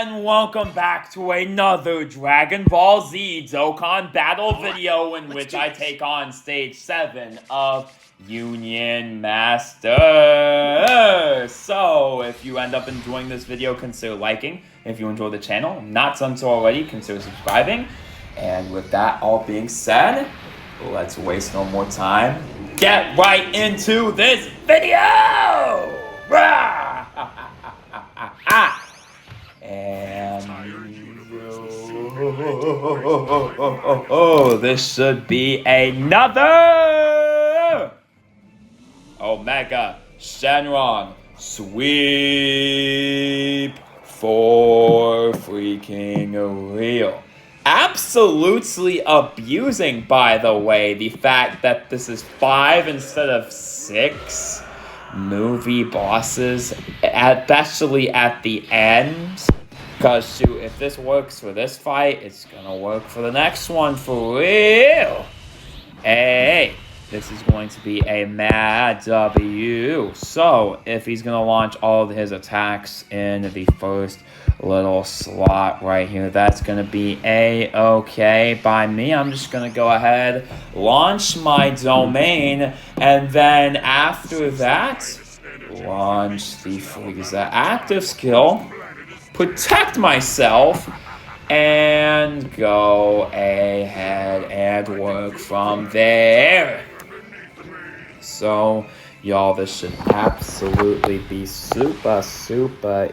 And welcome back to another Dragon Ball Z Dokkan battle video in which I take on stage 7 of Union Master. So, if you end up enjoying this video, consider liking. If you enjoy the channel, not done so already, consider subscribing. And with that all being said, let's waste no more time. Get right into this video! And this should be another Omega Shenron sweep for freaking real. Absolutely abusing, by the way, the fact that this is 5 instead of 6 movie bosses, especially at the end. Because, shoot, if this works for this fight, it's gonna work for the next one for real. Hey, this is going to be a mad W. So, if he's gonna launch all of his attacks in the first little slot right here, that's gonna be a-okay by me. I'm just gonna go ahead, launch my domain, and then after that, launch the Frieza active skill, protect myself, and go ahead and work from there. So, y'all, this should absolutely be super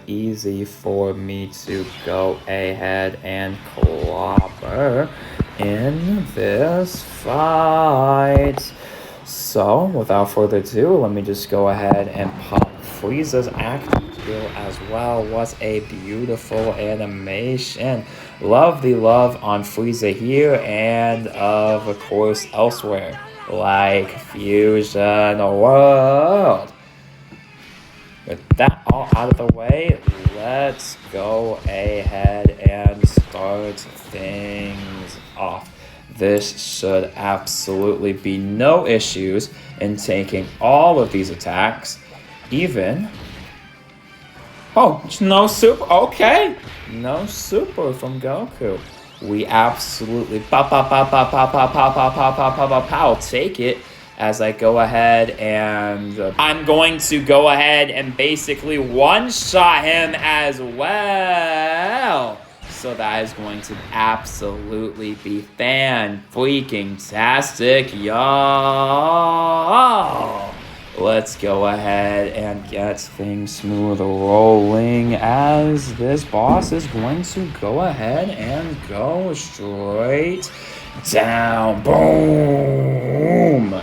easy for me to go ahead and clobber in this fight. So, without further ado, let me just go ahead and pop Frieza's active skill as well. What a beautiful animation. Love the love on Frieza here and of course elsewhere, like Fusion World. With that all out of the way, let's go ahead and start things off. This should absolutely be no issues in taking all of these attacks, even... Oh, no super, okay. No super from Goku. We absolutely pow take it as I go ahead and I'm going to go ahead and basically one-shot him as well. So that is going to absolutely be fan-freaking-tastic, y'all. Let's go ahead and get things smooth rolling as this boss is going to go ahead and go straight down. Boom!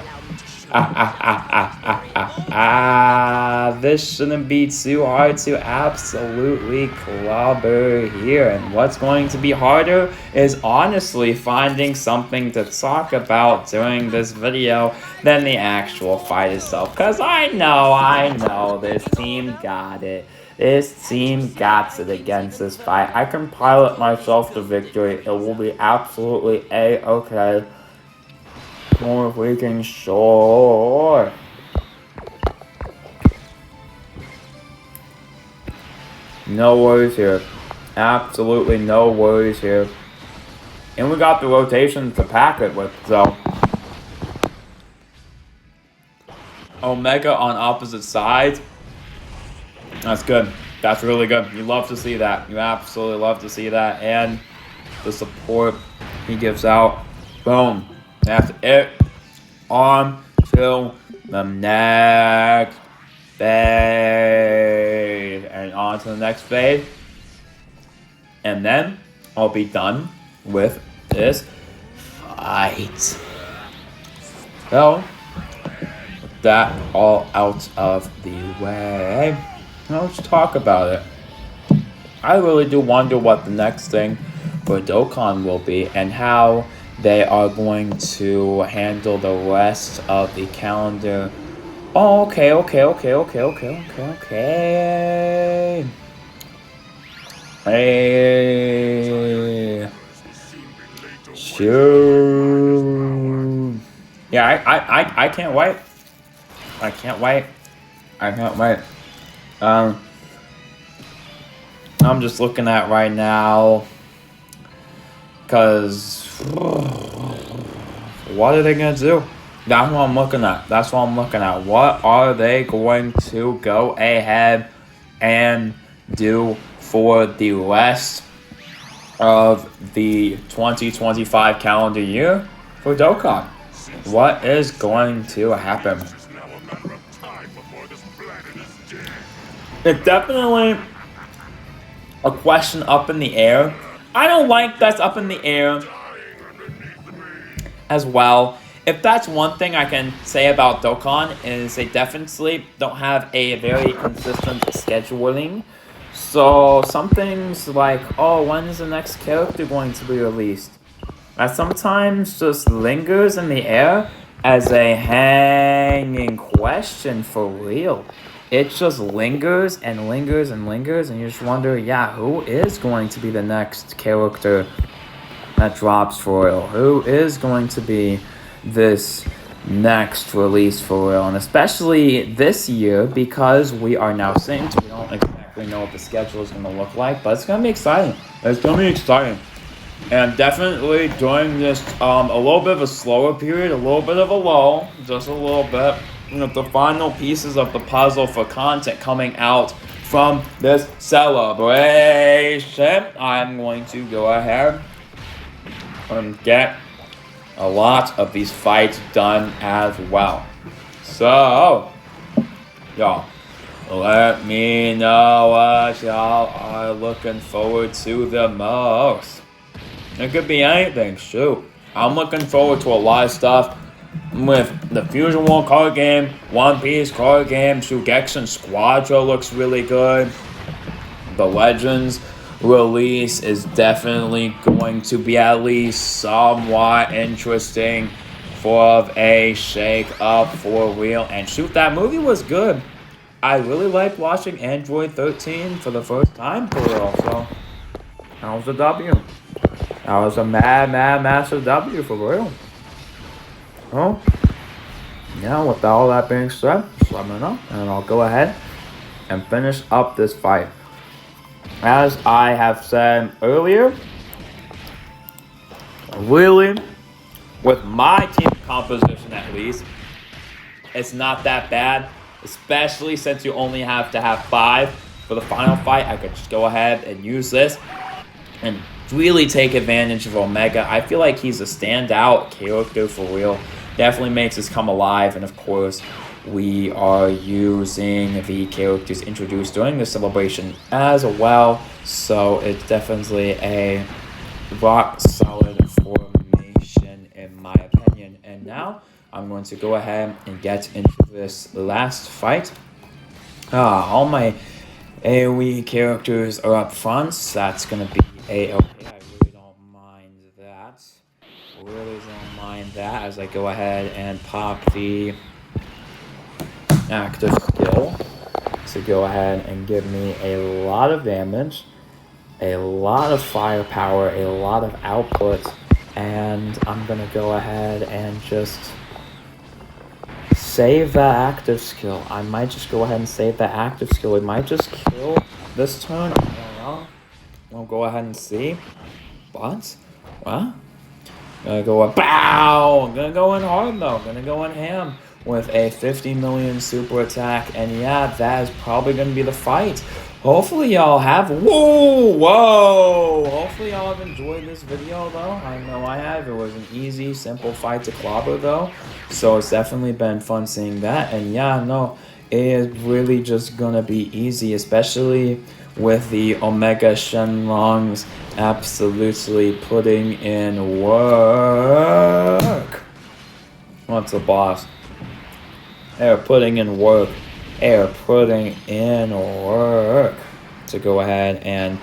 This shouldn't be too hard to absolutely clobber here. And what's going to be harder is honestly finding something to talk about during this video than the actual fight itself. Because I know, this team got it. This team got it against this fight. I can pilot myself to victory. It will be absolutely a-okay. More freaking sure. No worries here. Absolutely no worries here. And we got the rotation to pack it with, so. Omega on opposite sides. That's good. That's really good. You love to see that. You absolutely love to see that. And the support he gives out. Boom. That's it. On to the next phase. And on to the next phase. And then I'll be done with this fight. So, with that all out of the way, let's talk about it. I really do wonder what the next thing for Dokkan will be and how they are going to handle the rest of the calendar. Oh, okay. Hey. Sure. Yeah, I can't wait. I can't wait. I'm just looking at right now. Because what are they going to do? That's what I'm looking at. What are they going to go ahead and do for the rest of the 2025 calendar year for Dokkan? What is going to happen? It's definitely a question up in the air. I don't like that's up in the air as well. If that's one thing I can say about Dokkan is they definitely don't have a very consistent scheduling. So some things like, oh, when is the next character going to be released? That sometimes just lingers in the air as a hanging question for real. It just lingers and lingers and lingers, and you just wonder, yeah, who is going to be the next character that drops for real? Who is going to be this next release for real? And especially this year, because we are now synced, we don't exactly know what the schedule is going to look like, but it's going to be exciting. And definitely during this a little bit of a slower period, a little bit of a lull, just a little bit, the final pieces of the puzzle for content coming out from this celebration, I'm going to go ahead and get a lot of these fights done as well. So, y'all, let me know what y'all are looking forward to the most. It could be anything, shoot. I'm looking forward to a lot of stuff with the Fusion World card game, One Piece card game, Shugekisen Squadra looks really good. The Legends release is definitely going to be at least somewhat interesting for a shake-up for real. And shoot, that movie was good. I really liked watching Android 13 for the first time for real, so that was a W. That was a massive W for real. Oh, yeah, with all that being said, just let me know, and I'll go ahead and finish up this fight. As I have said earlier, really, with my team composition at least, it's not that bad, especially since you only have to have 5 for the final fight. I could just go ahead and use this and really take advantage of Omega. I feel like he's a standout character for real. Definitely makes us come alive, and of course, we are using the characters introduced during the celebration as well. So it's definitely a rock solid formation in my opinion. And now I'm going to go ahead and get into this last fight. All my AoE characters are up front, so that's going to be A-okay. I really don't mind that. As I go ahead and pop the active skill to go ahead and give me a lot of damage, a lot of firepower, a lot of output, and I'm going to go ahead and just save that active skill. I might just go ahead and save that active skill. It might just kill this turn. I don't know. We'll go ahead and see. But, well, gonna go in, bow! Gonna go in hard though. Gonna go in ham with a 50 million super attack. And yeah, that is probably gonna be the fight. Hopefully y'all have, hopefully y'all have enjoyed this video though. I know I have. It was an easy, simple fight to clobber though. So it's definitely been fun seeing that. And yeah, no, it is really just gonna be easy, especially with the Omega Shenlongs absolutely putting in work. What's the boss? They're putting in work. They're putting in work to go ahead and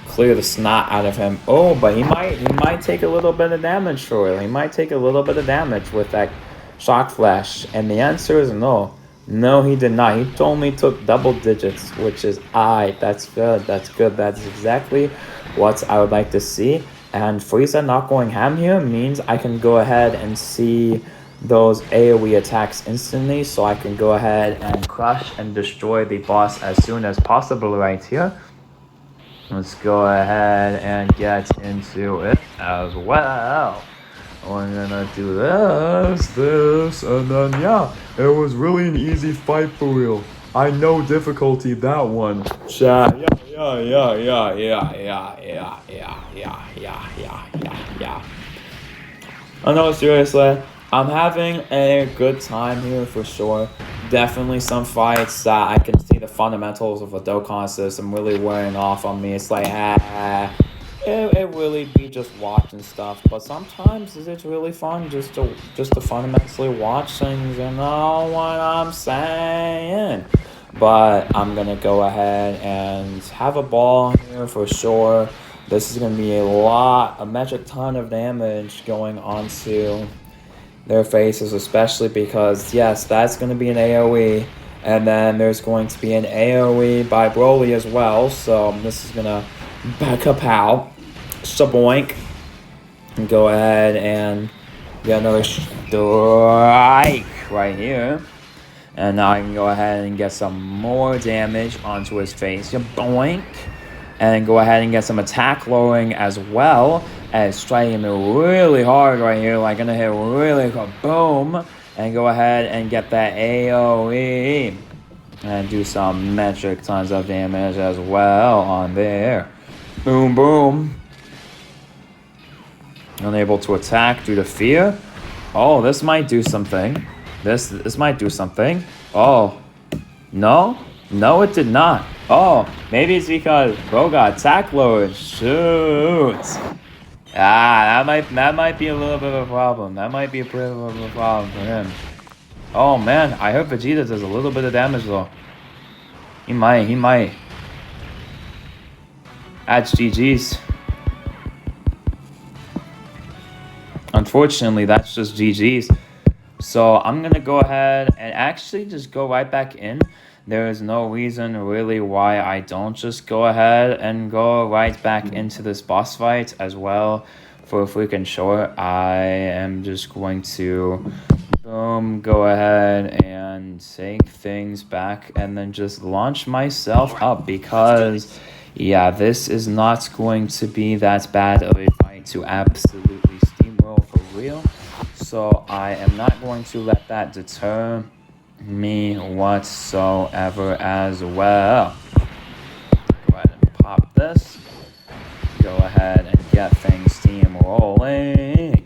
clear the snot out of him. Oh, but he might take a little bit of damage, sure. He might take a little bit of damage with that shock flash. And the answer is no. No, he did not. He only took double digits, which is that's good. That's good. That's exactly what I would like to see. And Frieza not going ham here means I can go ahead and see those AoE attacks instantly, so I can go ahead and crush and destroy the boss as soon as possible right here. let's go ahead and get into it as well. We're gonna do this, and then yeah, it was really an easy fight for real. I know difficulty that one. Chat. Yeah. No, seriously, I'm having a good time here for sure. Definitely some fights that I can see the fundamentals of a Dokkan system really wearing off on me. It's like, it really be just watching stuff, but sometimes it's really fun just to fundamentally watch things. You know what I'm saying? But I'm gonna go ahead and have a ball here for sure. This is gonna be a metric ton of damage going onto their faces, especially because yes, that's gonna be an AoE, and then there's going to be an AoE by Broly as well. So this is gonna back up out. Shaboink. And go ahead and get another strike right here. And now I can go ahead and get some more damage onto his face. Boink. And go ahead and get some attack lowering as well. As striking him really hard right here. Like gonna hit really boom. And go ahead and get that AoE. And do some metric tons of damage as well on there. Boom, boom. Unable to attack due to fear. Oh, this might do something. This might do something. Oh. No, it did not. Oh, maybe it's because bro got attack lowered. Shoot. That might be a little bit of a problem. That might be a bit of a problem for him. Oh man, I hope Vegeta does a little bit of damage though. He might. That's GG's. Unfortunately, that's just GG's. So I'm going to go ahead and actually just go right back in. There is no reason really why I don't just go ahead and go right back into this boss fight as well. For freaking sure, I am just going to go ahead and take things back and then just launch myself up because, yeah, this is not going to be that bad of a fight to absolutely steamroll for real. So I am not going to let that deter me whatsoever as well. Go ahead and pop this. Go ahead and get things steamrolling.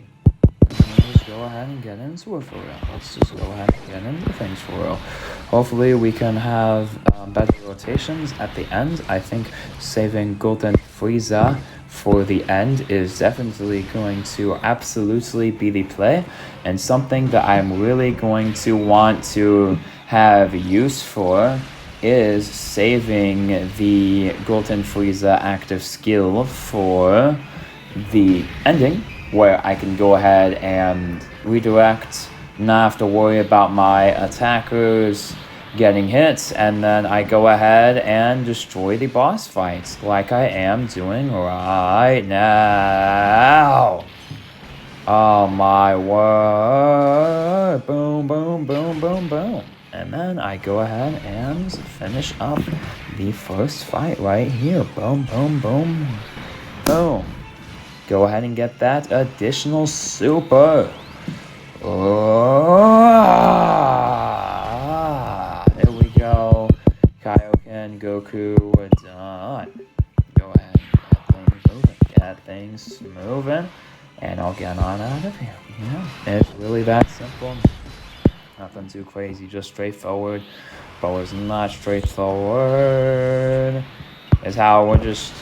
Let's go ahead and get into it for real. Let's just go ahead and get into things for real. Hopefully we can have better rotations at the end. I think saving Golden Frieza for the end is definitely going to absolutely be the play, and something that I'm really going to want to have use for is saving the Golden Frieza active skill for the ending, where I can go ahead and redirect, not have to worry about my attackers getting hits, and then I go ahead and destroy the boss fights like I am doing right now. Oh my word. Boom, boom, boom, boom, boom. And then I go ahead and finish up the first fight right here. Boom, boom, boom, boom. Go ahead and get that additional super. There we go. Kaioken, Goku, we're done. Go ahead and get things moving. And I'll get on out of here. Yeah, it's really that simple. Nothing too crazy, just straightforward. But it's not straightforward. It's how we're just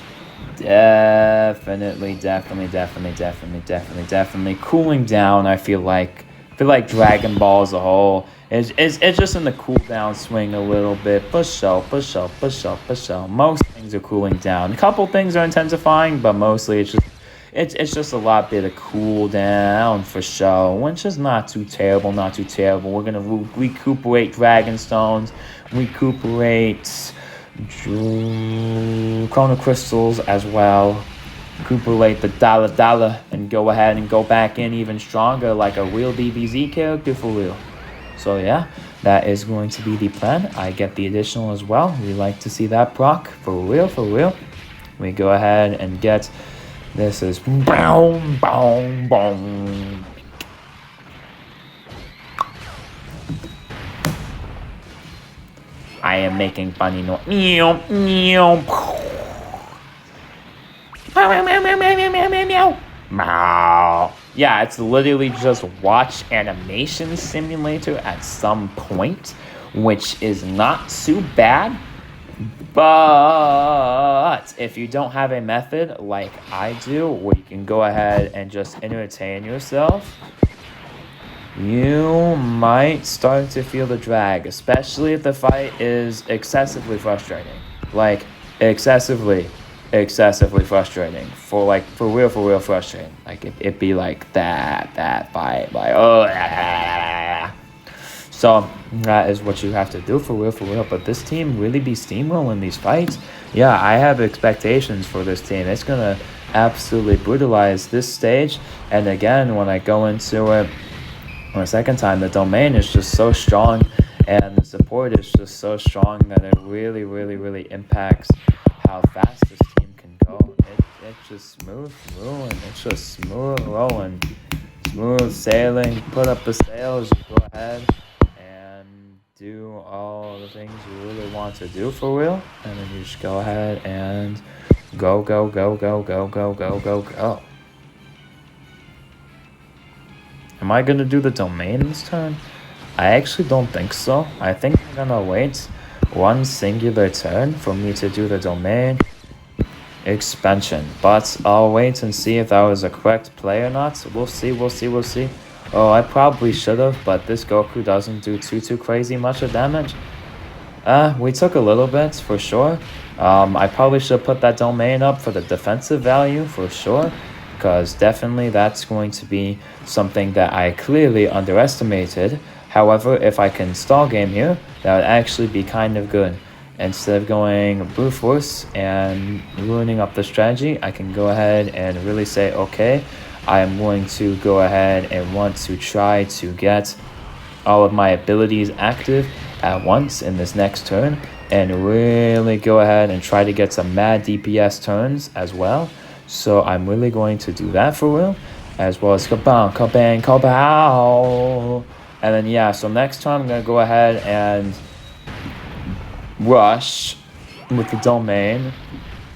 definitely cooling down. I feel like Dragon Ball as a whole it's just in the cooldown swing a little bit. Push up. Most things are cooling down. A couple things are intensifying, but mostly it's just a lot bit of cool down for sure, which is not too terrible. We're gonna recuperate Dragon Stones, recuperate Chrono Crystals as well, recuperate the dollar, and go ahead and go back in even stronger like a real DBZ character for real. So yeah, that is going to be the plan. I get the additional as well. We like to see that proc for real. We go ahead and get, this is boom, boom, boom. I am making funny noise. Meow, meow. Meow. Yeah, it's literally just watch animation simulator at some point, which is not too bad. But if you don't have a method like I do, where you can go ahead and just entertain yourself, you might start to feel the drag, especially if the fight is excessively frustrating. Like, excessively frustrating. For real frustrating. Like, it be like that fight. Like, oh, So, that is what you have to do for real. But this team really be steamrolling these fights. Yeah, I have expectations for this team. It's gonna absolutely brutalize this stage. And again, when I go into it, on the second time, the domain is just so strong and the support is just so strong that it really impacts how fast this team can go. It's just smooth rolling. It's just smooth rolling. Smooth sailing. Put up the sails. You go ahead and do all the things you really want to do for real. And then you just go ahead and go. Am I gonna do the domain this turn? I actually don't think so. I think I'm gonna wait one singular turn for me to do the domain expansion. But I'll wait and see if that was a correct play or not. We'll see. Oh, I probably should have, but this Goku doesn't do too crazy much of damage. We took a little bit, for sure. I probably should put that domain up for the defensive value, for sure. Because definitely that's going to be something that I clearly underestimated. However, if I can stall game here, that would actually be kind of good. Instead of going brute force and ruining up the strategy, I can go ahead and really say, okay, I am going to go ahead and want to try to get all of my abilities active at once in this next turn, and really go ahead and try to get some mad DPS turns as well. So I'm really going to do that for real, as well as kabang, kabow. And then yeah, so next time I'm gonna go ahead and rush with the domain,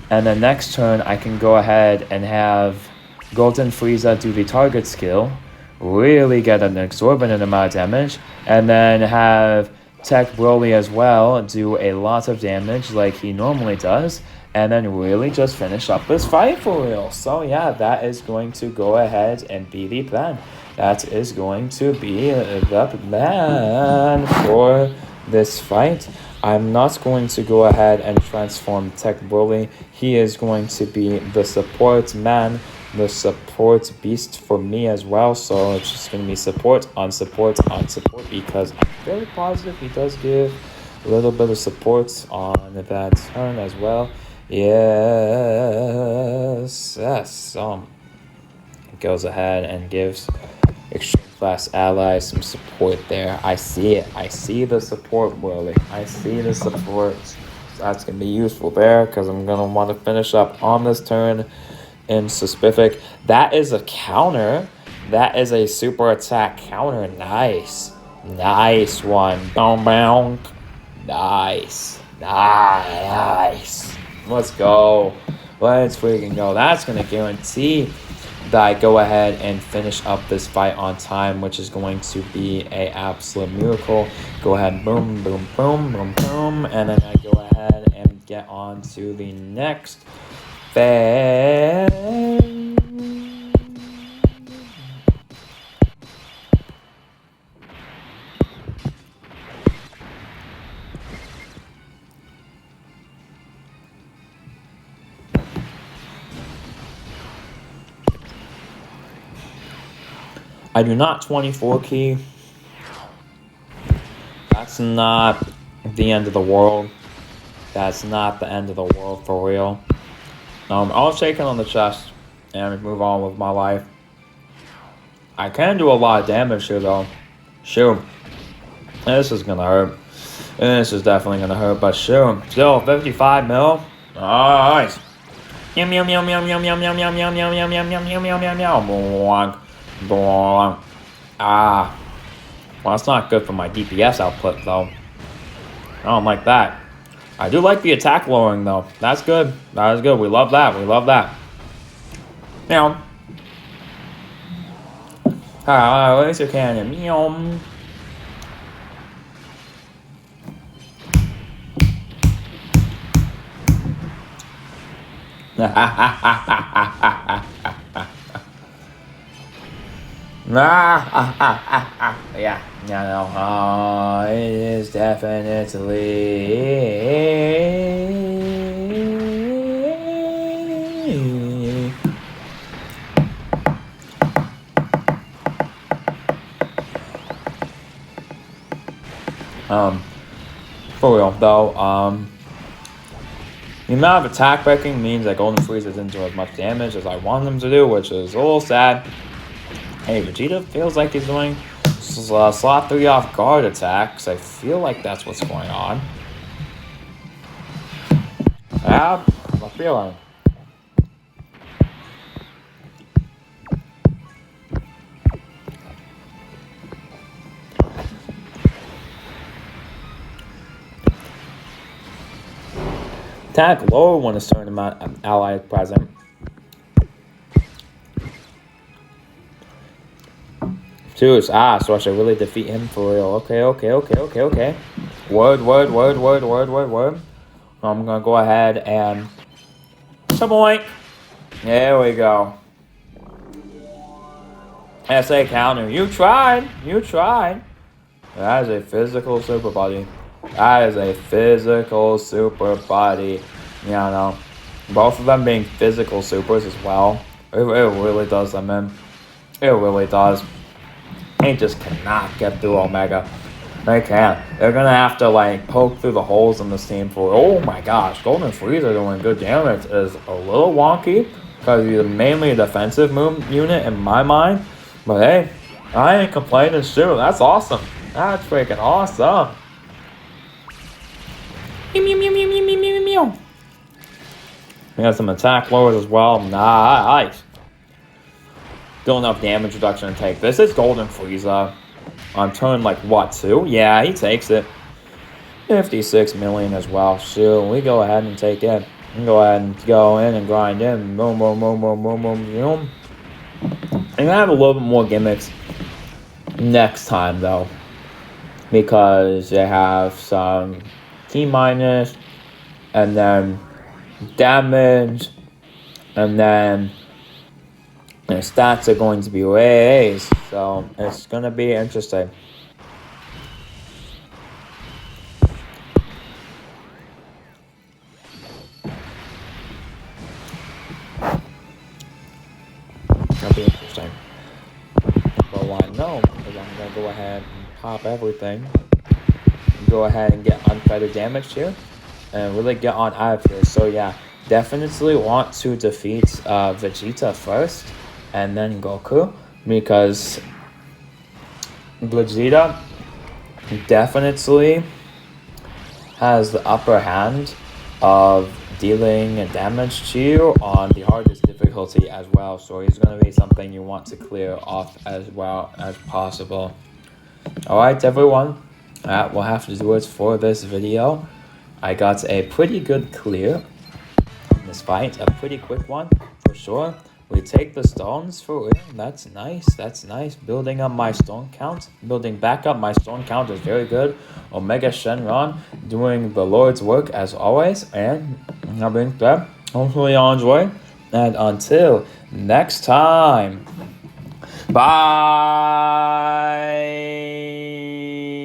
and then next turn I can go ahead and have Golden Frieza do the target skill, really get an exorbitant amount of damage, and then have Tech Broly as well do a lot of damage like he normally does, and then really just finish up this fight for real. So yeah, that is going to go ahead and be the plan. That is going to be the plan for this fight. I'm not going to go ahead and transform Tech Broly. He is going to be the support man, the support beast for me as well. So it's just going to be support on support on support, because I'm very positive he does give a little bit of support on that turn as well. Yes. It goes ahead and gives extreme class allies some support there. I see it. I see the support, Broly. I see the support. So that's going to be useful there, because I'm going to want to finish up on this turn in specific. That is a counter. That is a super attack counter. Nice one. Boom. Nice. Let's go. Let's freaking go. That's going to guarantee that I go ahead and finish up this fight on time, which is going to be a absolute miracle. Go ahead, boom, and then I go ahead and get on to the next phase. I do not 24 key. That's not the end of the world. That's not the end of the world for real. I'll shake it on the chest and move on with my life. I can do a lot of damage here though. Shoot. This is gonna hurt. This is definitely gonna hurt, but shoot. Still 55 mil. Nice. Meow meow meow meow meow meow meow meow meow meow meow meow meow meow meow meow meow. Bonk. Bonk. Ah. Well, that's not good for my DPS output, though. I don't like that. I do like the attack lowering, though. That's good. That is good. We love that. We love that. Meow. Laser cannon. Meow. Yeah, no, it is definitely. For real though, the amount of attack breaking means that Golden Freeze doesn't do as much damage as I want them to do, which is a little sad. Hey, Vegeta feels like he's doing slot 3 off guard attacks. I feel like that's what's going on. I have a feeling. Attack lower when a certain amount of ally is present. So I should really defeat him for real. Okay. Word. I'm gonna go ahead and boink. There we go. SA counter. You tried. That is a physical super body. You know, both of them being physical supers as well. It really does them in. It really does. They just cannot get through Omega. They can't. They're gonna have to like poke through the holes in this team for. Oh my gosh, Golden Freezer doing good damage is a little wonky because he's mainly a defensive unit in my mind. But hey, I ain't complaining too. That's awesome. That's freaking awesome. Meow. We have some attack lowers as well. Nice. Still enough damage reduction to take this. Is Golden Frieza on turn like what, 2? Yeah, he takes it. 56 million as well. So we go ahead and take it. We go ahead and go in and grind in. Boom. I'm gonna have a little bit more gimmicks next time though, because they have some key minus, and then damage, and then their stats are going to be raised, so it's gonna be interesting. That'll be interesting. But what I know is I'm gonna go ahead and pop everything. Go ahead and get unfettered damage here and really get on out of here. So yeah, definitely want to defeat Vegeta first and then Goku, because Vegeta definitely has the upper hand of dealing damage to you on the hardest difficulty as well. So he's going to be something you want to clear off as well as possible. Alright everyone, that will have to do it for this video. I got a pretty good clear in this fight, a pretty quick one for sure. We take the stones for real. That's nice. Building up my stone count. Building back up my stone count is very good. Omega Shenron doing the Lord's work as always. And that being said, hopefully y'all enjoy. And until next time, bye.